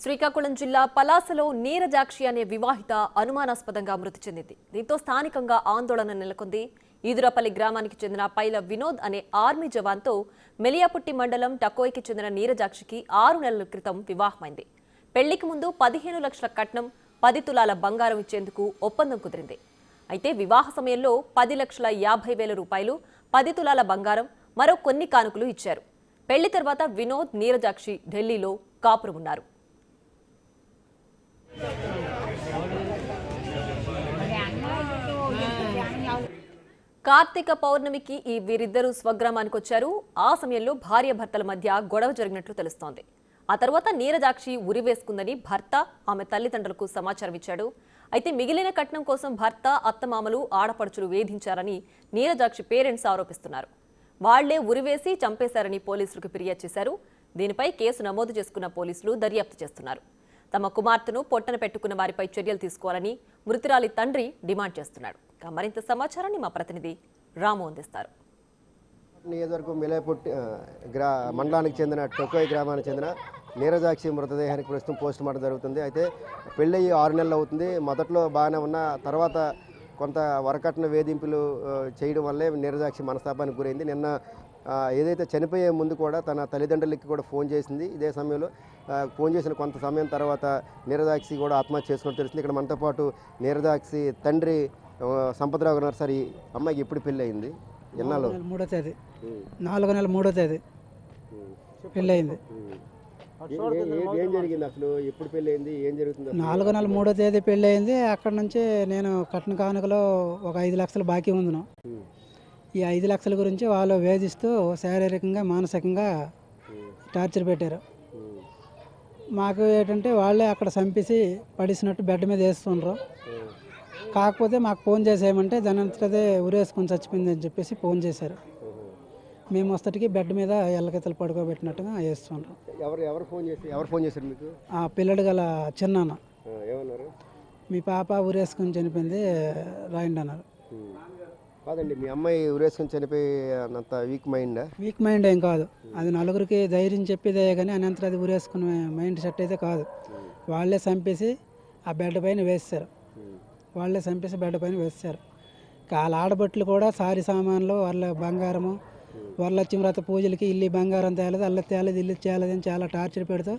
శ్రీకాకుళం జిల్లా పలాసలో నీరజాక్షి అనే వివాహిత అనుమానాస్పదంగా మృతి చెందింది. దీంతో స్థానికంగా ఆందోళన నెలకొంది. ఈదురపల్లి గ్రామానికి చెందిన పైల వినోద్ అనే ఆర్మీ జవాన్తో మెలియాపుట్టి మండలం టకోయికి చెందిన నీరజాక్షికి 6 నెలల క్రితం వివాహమైంది. పెళ్లికి ముందు 15 లక్షల కట్నం 10 తులాల బంగారం ఇచ్చేందుకు ఒప్పందం కుదిరింది. అయితే వివాహ సమయంలో 10,50,000 రూపాయలు 10 తులాల బంగారం మరో కొన్ని కానుకలు ఇచ్చారు. పెళ్లి తర్వాత వినోద్ నీరజాక్షి ఢిల్లీలో కాపురం ఉన్నారు. కార్తీక పౌర్ణమికి ఈ వీరిద్దరూ స్వగ్రామానికి వచ్చారు. ఆ సమయంలో భార్యాభర్తల మధ్య గొడవ జరిగినట్లు తెలుస్తోంది. ఆ తర్వాత నీరజాక్షి ఉరివేసుకుందని భర్త ఆమె తల్లిదండ్రులకు సమాచారం ఇచ్చాడు. అయితే మిగిలిన కట్నం కోసం భర్త అత్తమామలు ఆడపడుచులు వేధించారని నీరజాక్షి పేరెంట్స్ ఆరోపిస్తున్నారు. వాళ్లే ఉరివేసి చంపేశారని పోలీసులకు ఫిర్యాదు చేశారు. దీనిపై కేసు నమోదు చేసుకున్న పోలీసులు దర్యాప్తు చేస్తున్నారు. తమ కుమార్తెను పొట్టన పెట్టుకున్న వారిపై చర్యలు తీసుకోవాలని మృతురాలి తండ్రి డిమాండ్ చేస్తున్నాడు. మరింత సమాచారాన్ని మా ప్రతినిధి రాము అందిస్తారు. నియోజకవర్గం మెలియాపుట్టి మండలానికి చెందిన టొకోయ్ గ్రామానికి చెందిన నీరజాక్షి మృతదేహానికి ప్రస్తుతం పోస్ట్ మార్టం జరుగుతుంది. అయితే పెళ్ళయి 6 నెలలు అవుతుంది. మొదట్లో బాగానే ఉన్న తర్వాత కొంత వరకట్న వేధింపులు చేయడం వల్లే నీరజాక్షి మనస్తాపానికి గురైంది. నిన్న ఏదైతే చనిపోయే ముందు కూడా తన తల్లిదండ్రులకి కూడా ఫోన్ చేసింది. ఇదే సమయంలో ఫోన్ చేసిన కొంత సమయం తర్వాత నీరజాక్షి కూడా ఆత్మహత్య చేసుకుని తెలిసింది. ఇక్కడ మనతో పాటు నీరజాక్షి తండ్రి సంపత్రావు గారు. సార్, ఈ అమ్మాయికి ఎప్పుడు పెళ్ళి అయింది? ఎన్నాళ్ళు? 3వ తేదీ 4 నెలల 3వ తేదీ పెళ్ళి అయింది. ఏం జరిగింది అసలు? ఎప్పుడు పెళ్ళి అయింది? ఏం జరుగుతుంది? 4 నెలల 3వ తేదీ పెళ్ళి అయింది. అక్కడ నుంచి నేను కట్న కానుకలో ఒక 5 లక్షలు బాకీ ఉందను. ఈ 5 లక్షల గురించి వాళ్ళు వేధిస్తూ శారీరకంగా మానసికంగా టార్చర్ పెట్టారు. మాకు ఏంటంటే వాళ్ళే అక్కడ చంపేసి పడిసినట్టు బెడ్ మీద వేస్తుండ్రు. కాకపోతే మాకు ఫోన్ చేసేయమంటే దానంతటదే ఉరేసుకొని చచ్చిపోయింది అని చెప్పేసి ఫోన్ చేశారు. మేము వస్తటికి బెడ్ మీద ఎల్లకెత్తలు పడుకోబెట్టినట్టుగా వేస్తుండ్రు. ఎవరు ఫోన్ చేశారు మీకు? ఆ పిల్లడు గల చిన్నాన్న ఏమన్నారు? మీ పాప ఉరేసుకొని చనిపోయింది రాయండి అన్నారు. కాదండి, మీ అమ్మాయి ఉరేసుకొని చనిపోయి అంత వీక్ మైండ్ ఏం కాదు. అది నలుగురికి ధైర్యం చెప్పేదే కానీ అనంతరం అది ఉరేసుకునే మైండ్ సెట్ అయితే కాదు. వాళ్ళే చంపేసి ఆ బెడ్ పైన వేస్తారు. వాళ్ళ ఆడబట్లు కూడా సారి సామాన్లు వాళ్ళ బంగారము వరలక్ష్మి వ్రత పూజలకి ఇల్లు బంగారం తేలేదు, అల్ల తేలేదు, ఇల్లు తేలేదని చాలా టార్చర్ పెడుతూ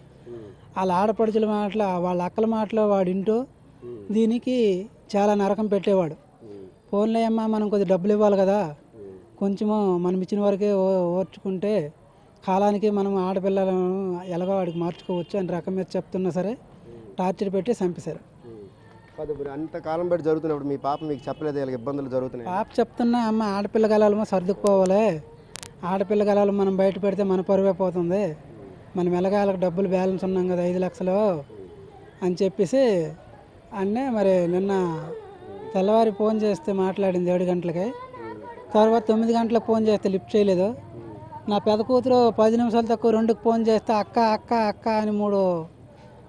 వాళ్ళ ఆడపడుచుల మాటలు వాళ్ళ అక్కల మాటలు వాడు వింటూ దీనికి చాలా నరకం పెట్టేవాడు. ఫోన్లో అమ్మా మనం కొద్దిగా డబ్బులు ఇవ్వాలి కదా, కొంచెము మనం ఇచ్చిన వరకే ఓర్చుకుంటే కాలానికి మనం ఆడపిల్లలను ఎలాగో వాడికి మార్చుకోవచ్చు అని రకం మీద చెప్తున్నా సరే టార్చర్ పెట్టి చంపేశారు. అంత కాలం బట్టి జరుగుతున్నప్పుడు మీ పాప మీకు చెప్పలేదు ఇలా ఇబ్బందులు జరుగుతున్నాయి? పాప చెప్తున్నా, అమ్మ ఆడపిల్ల గలాలమో సర్దుకుపోవాలి, ఆడపిల్ల గలాలు మనం బయట పెడితే మన పరువే పోతుంది, మనం ఎలాగాలకు డబ్బులు బ్యాలెన్స్ ఉన్నాం కదా 5 లక్షలు అని చెప్పేసి అన్నే. మరి నిన్న తెల్లవారి ఫోన్ చేస్తే మాట్లాడింది 7 గంటలకి. తర్వాత 9 గంటలకు ఫోన్ చేస్తే లిఫ్ట్ చేయలేదు. నా పెద్ద కూతురు 10 నిమిషాలు తక్కువ 2కి ఫోన్ చేస్తే అక్క అక్క అక్క అని 3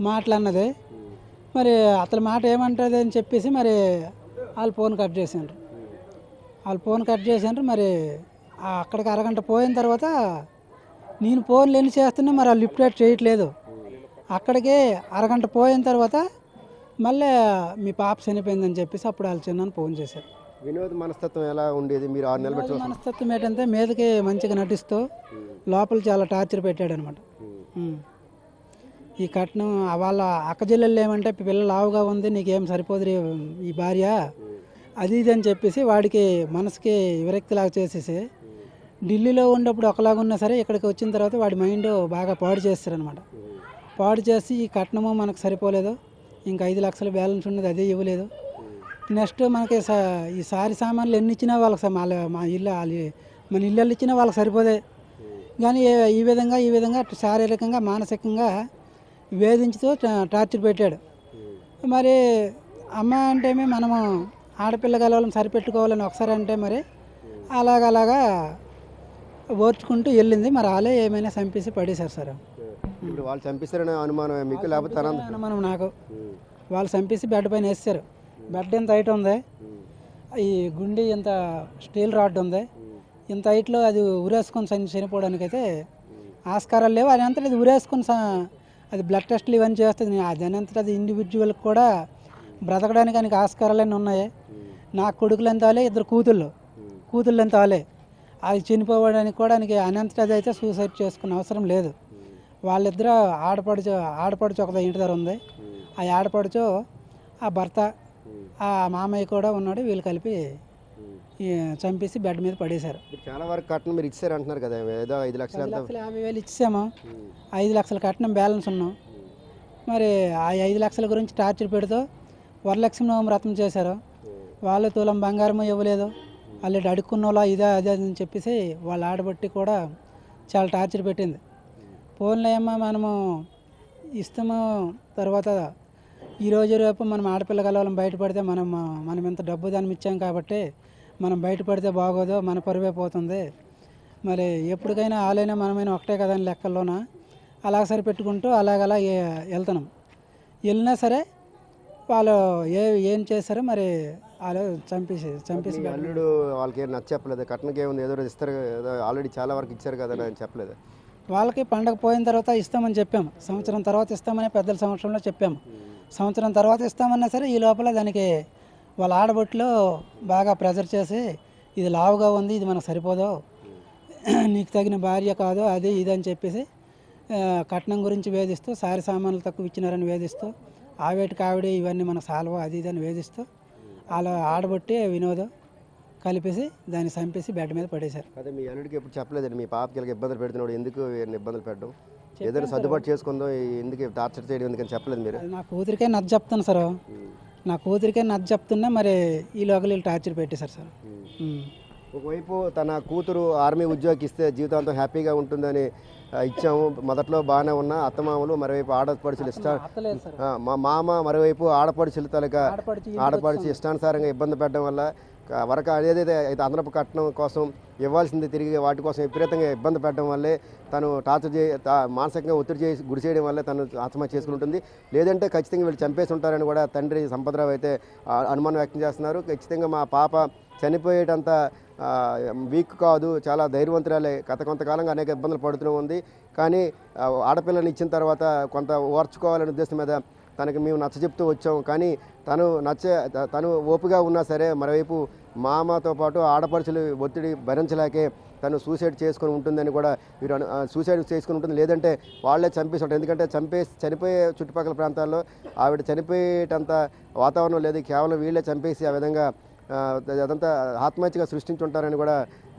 మాటలు అన్నది. మరి అతని మాట ఏమంటుంది అని చెప్పేసి మరి వాళ్ళు ఫోన్ కట్ చేసిండ్రు. మరి అక్కడికి అరగంట పోయిన తర్వాత నేను ఫోన్లు ఎన్ని చేస్తున్నా మరి వాళ్ళు లిఫ్ట్ చేయట్లేదు. అక్కడికి అరగంట పోయిన తర్వాత మళ్ళీ మీ పాప చనిపోయిందని చెప్పేసి అప్పుడు వాళ్ళు చిన్నాను ఫోన్ చేశారు. వినోద్ మనస్తత్వం ఎలా ఉండేది? మీరు 6 నెలలు పెట్టి మనస్తత్వం ఏంటంటే మీదకి మంచిగా నటిస్తూ లోపల చాలా టార్చర్ పెట్టాడు అనమాట. ఈ కట్నం వాళ్ళ అక్కజిల్లెళ్ళు ఏమంటే పిల్లలు లావుగా ఉంది, నీకేం సరిపోదు ఈ భార్య అది ఇది అని చెప్పేసి వాడికి మనసుకి విరక్తిలాగా చేసేసి ఢిల్లీలో ఉన్నప్పుడు ఒకలాగా ఉన్నా సరే ఇక్కడికి వచ్చిన తర్వాత వాడి మైండ్ బాగా పాడు చేస్తారనమాట. పాడు చేసి ఈ కట్నము మనకు సరిపోలేదు, ఇంకా 5 లక్షలు బ్యాలెన్స్ ఉన్నది అదే ఇవ్వలేదు. నెక్స్ట్ మనకి ఈ సారి సామాన్లు ఎన్ని ఇచ్చినా వాళ్ళకి మన ఇల్లు ఇచ్చినా వాళ్ళకి సరిపోదే. కానీ ఈ విధంగా శారీరకంగా మానసికంగా వేధించుతూ టార్చర్ పెట్టాడు. మరి అమ్మ అంటే మనము ఆడపిల్ల గలవాళ్ళని సరిపెట్టుకోవాలని ఒకసారి అంటే మరి అలాగా ఓర్చుకుంటూ వెళ్ళింది. మరి వాళ్ళే ఏమైనా చంపేసి పడేశారు సార్. ఇప్పుడు వాళ్ళు చంపేశారనే అనుమానం మీకు? లేకపోతే అనుమానం నాకు. వాళ్ళు చంపేసి బెడ్ పైన వేస్తారు. బెడ్ ఎంత హైట్ ఉంది, ఈ గుండె ఇంత స్టీల్ రాడ్ ఉంది, ఇంత హైట్లో అది ఉరేసుకొని చనిపోవడానికైతే ఆస్కారాలు లేవు. అది అంతా ఉరేసుకొని అది బ్లడ్ టెస్ట్లు ఇవన్నీ చేస్తుంది. దాని అంతటా అది ఇండివిజువల్కి కూడా బ్రతకడానికి ఆయనకి ఆస్కారాలన్నీ ఉన్నాయి. నా కొడుకులు ఎంత వాళ్ళే, 2 కూతుళ్ళు ఎంత వాళ్ళే. అది చనిపోవడానికి కూడా ఆయనకి అనంతట అది అయితే సూసైడ్ చేసుకునే అవసరం లేదు. వాళ్ళిద్దరూ ఆడపడుచు ఒక ఇంటి దగ్గర ఉంది. ఆ ఆడపడుచు, ఆ భర్త, ఆ మామయ్య కూడా ఉన్నాడు. వీళ్ళు కలిపి చంపేసి బెడ్ మీద పడేశారు. చాలా వరకు కట్నం మీరు ఇచ్చారు అంటున్నారు కదా, ఏదో 5 లక్షలు అంతా. 50,000 ఇచ్చాము. 5 లక్షల కట్నం బ్యాలెన్స్ ఉన్నాం. మరి ఆ 5 లక్షల గురించి టార్చర్ పెడుతూ వరలక్ష్మి వ్రతం చేశారు. వాళ్ళు తులం బంగారం ఇవ్వలేదు. వాళ్ళు అడుక్కున్న వాళ్ళ ఇదే అదే అని చెప్పేసి వాళ్ళ ఆడబట్టి కూడా చాలా టార్చర్ పెట్టింది. ఫోన్లో ఏమో మనము ఇస్తాము, తర్వాత ఈరోజు రేపు మనం ఆడపిల్ల కలవాలని బయటపడితే మనం ఇంత డబ్బు దాన్ని ఇచ్చాం కాబట్టి మనం బయటపడితే బాగోదు, మన పరువే పోతుంది. మరి ఎప్పటికైనా వాళ్ళైనా మనమైనా ఒకటే కదా అని లెక్కల్లోన అలా సరిపెట్టుకుంటూ అలాగలా వెళ్తున్నాం. వెళ్ళినా సరే వాళ్ళు ఏం చేస్తారో మరి వాళ్ళు చంపేసి మీ అల్లుడు వాళ్ళకి ఏం నచ్చ చెప్పలేదు, కట్నకి ఏముంది ఏదో రోజు ఇస్తారు కదా, ఆల్రెడీ చాలా వరకు ఇచ్చారు కదా అని చెప్పలేదు. వాళ్ళకి పండగ పోయిన తర్వాత ఇస్తామని చెప్పాము. సంవత్సరం తర్వాత ఇస్తామని పెద్దల సంవత్సరంలో చెప్పాము. సంవత్సరం తర్వాత ఇస్తామన్నా సరే ఈ లోపల దానికి వాళ్ళ ఆడబొట్టులో బాగా ప్రెజర్ చేసి ఇది లావుగా ఉంది, ఇది మనకు సరిపోదు, నీకు తగిన భార్య కాదు, అది ఇది అని చెప్పేసి కట్నం గురించి వేధిస్తూ, సారి సామాన్లు తక్కువ ఇచ్చినారని వేధిస్తూ, ఆవేటికి ఆవిడ ఇవన్నీ మన సాల్వ అది ఇది అని వేధిస్తూ అలా ఆడబొట్టి వినోదం కలిపేసి దాన్ని చంపేసి బెడ్ మీద పడేశారు. అదే మీ అల్లుడికి ఎప్పుడు చెప్పలేదండి మీ పాపకి ఇలా ఇబ్బందులు పెడుతున్నాడు, ఎందుకు ఇబ్బందులు పెట్టడం, ఏదైనా సర్దుబాటు చేసుకుందో, ఎందుకు టార్చర్ చేయడం ఎందుకని చెప్పలేదు మీరు? నా కూతురికే నచ్చ చెప్తాను సార్, నా కూతురికే నచ్చ చెప్తున్నా మరి ఈ లోకల్ వీళ్ళు టార్చర్ పెట్టేశారు సార్. ఒకవైపు తన కూతురు ఆర్మీ ఉద్యోగికి ఇస్తే జీవితాంతం హ్యాపీగా ఉంటుందని ఇచ్చాము, మొదట్లో బాగానే ఉన్న అత్తమామలు, మరోవైపు ఆడపడుచులు మా మామ, మరోవైపు ఆడపడుచులు తలక ఆడపడుచు ఇష్టానుసారంగా ఇబ్బంది పెట్టడం వల్ల వరకు ఏదైతే అయితే అదనపు కట్నం కోసం ఇవ్వాల్సింది తిరిగి వాటి కోసం విపరీతంగా ఇబ్బంది పెట్టడం వల్లే తను టార్చర్ మానసికంగా ఒత్తిడి చేసి గురి చేయడం వల్లే తను ఆత్మహత్య చేసుకుని ఉంటుంది. లేదంటే ఖచ్చితంగా వీళ్ళు చంపేసి ఉంటారని కూడా తండ్రి సంపద్రావు అయితే అనుమానం వ్యక్తం చేస్తున్నారు. ఖచ్చితంగా మా పాప చనిపోయేటంత వీక్ కాదు, చాలా ధైర్యవంతురాలే, గత కొంతకాలంగా అనేక ఇబ్బందులు పడుతూ ఉంది. కానీ ఆడపిల్లని ఇచ్చిన తర్వాత కొంత ఓర్చుకోవాలనే ఉద్దేశం మీద తనకి మేము నచ్చ చెప్తూ వచ్చాం. కానీ తను ఓపిగా ఉన్నా సరే మరోవైపు మామతో పాటు ఆడపడుచులు ఒత్తిడి భరించలేకే తను సూసైడ్ చేసుకొని ఉంటుందని కూడా వీరు సూసైడ్ చేసుకుని ఉంటుంది, లేదంటే వాళ్ళే చంపేసి ఉంటారు. ఎందుకంటే చనిపోయే చుట్టుపక్కల ప్రాంతాల్లో ఆవిడ చనిపోయేటంత వాతావరణం లేదు, కేవలం వీళ్ళే చంపేసి ఆ విధంగా అదంతా ఆత్మహత్యగా సృష్టించుంటారని కూడా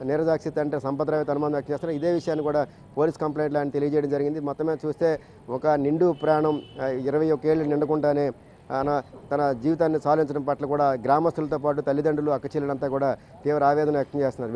నీరజాక్షి తండ్రి సంపద్రావు అనుమానం వ్యక్తం చేస్తారు. ఇదే విషయాన్ని కూడా పోలీస్ కంప్లైంట్లో ఆయన తెలియజేయడం జరిగింది. మొత్తమే చూస్తే ఒక నిండు ప్రాణం 21 ఏళ్ళు నిండకుండానే తన జీవితాన్ని సాధించడం పట్ల కూడా గ్రామస్తులతో పాటు తల్లిదండ్రులు, అక్క చెల్లెలంతా కూడా తీవ్ర ఆవేదన వ్యక్తం చేస్తున్నారు.